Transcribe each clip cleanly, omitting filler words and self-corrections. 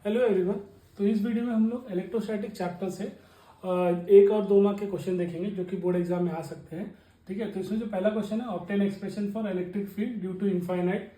Hello everyone. तो इस video में हम लोग इलेक्ट्रोस्टैटिक चैप्टर से 1 और 2 मार्क के क्वेश्चन देखेंगे जो कि बोर्ड एग्जाम में आ सकते हैं। ठीक है, तो इसमें जो पहला क्वेश्चन है, obtain expression for electric field due to infinite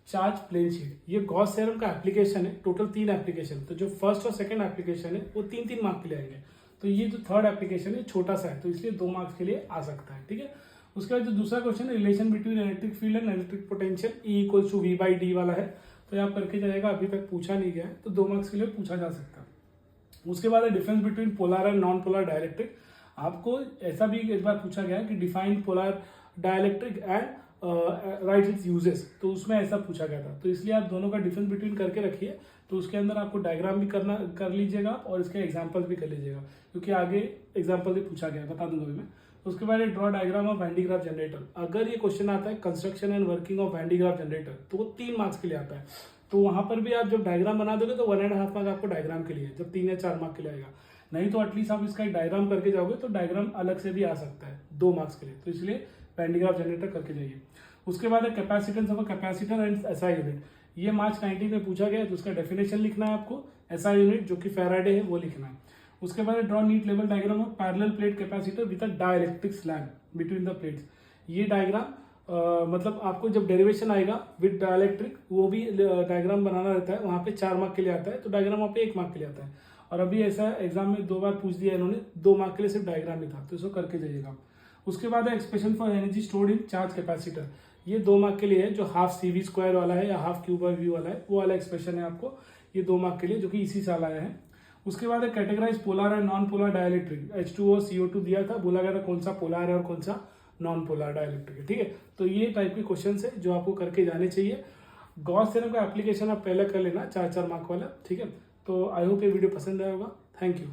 charge plane sheet. ये गॉस थ्योरम का एप्लीकेशन है। टोटल 3 एप्लीकेशन, तो जो फर्स्ट और सेकंड एप्लीकेशन है वो 3-3 मार्क के लिए आएंगे। तो ये जो थर्ड एप्लीकेशन है छोटा सा है, तो इसलिए 2 मार्क्स के लिए आ सकता है। ठीक है, उसके बाद जो दूसरा क्वेश्चन है, relation between electric field and electric potential E equals to V/D वाला है। तो यहाँ करके जाएगा, अभी तक पूछा नहीं गया है, तो 2 मार्क्स के लिए पूछा जा सकता है। उसके बाद है difference between polar and non polar dielectric. आपको ऐसा भी एक बार पूछा गया है कि define polar dielectric and right it's uses, तो उसमें ऐसा पूछा गया था। तो इसलिए आप दोनों का डिफरेंस बिटवीन करके रखिए, तो उसके अंदर आपको डायग्राम भी कर लीजिएगा और इसके एग्जाम्पल भी कर लीजिएगा, क्योंकि आगे एग्जाम्पल भी पूछा गया है, बता दूंगा अभी मैं। उसके बाद draw diagram of handicraft generator. अगर ये क्वेश्चन आता है construction and working of handicraft generator, तो वो 3 मार्क्स के लिए आता है। तो वहां पर भी आप जब डायग्राम बना दोगे तो 1.5 मार्क आपको डायग्राम के लिए, जब 3 या 4 मार्क के लिए आएगा। नहीं तो एटलीस्ट आप इसका एक डायग्राम करके जाओगे तो डायग्राम अलग से भी आ सकता है 2 मार्क्स के लिए। तो इसलिए हैंडीक्राफ्ट जनरेटर करके जाइए। उसके बाद है capacitance of a capacitor and SI unit. ये मार्च 19 में पूछा गया है, तो उसका डेफिनेशन लिखना है आपको। एसआई यूनिट जो कि फैराडे है वो लिखना है। उसके बाद draw NEET level diagram of parallel plate capacitor with a dielectric slab between the plates. ये डायग्राम मतलब आपको जब डेरिवेशन आएगा विद डाइलेक्ट्रिक, वो भी डायग्राम बनाना रहता है। वहां पे 4 मार्क के लिए आता है, तो डायग्राम वहाँ पे 1 मार्क के लिए आता है। और अभी ऐसा एग्जाम में 2 बार पूछ दिया इन्होंने, 2 मार्क के लिए सिर्फ डायग्राम ही था, तो इसको करके जाइएगा। उसके बाद है expression for energy stored in charge capacitor. ये 2 मार्क के लिए है, जो हाफ CV² वाला है या हाफ Q/V वाला है, वो वाला एक्सप्रेशन है आपको। ये 2 मार्क के लिए, जो कि इसी साल आया है। उसके बाद categorise polar and non polar dielectric. H2O CO2 दिया था, बोला गया था कौन सा पोलर है और कौन सा नॉन पोलर डाइलेक्ट्रिक है। ठीक है, तो ये टाइप के क्वेश्चन है जो आपको करके जाने चाहिए। गॉस थ्योरम का एप्लीकेशन आप पहले कर लेना, 4-4 मार्क वाला। ठीक है, तो आई होप ये वीडियो पसंद आया होगा। Thank you.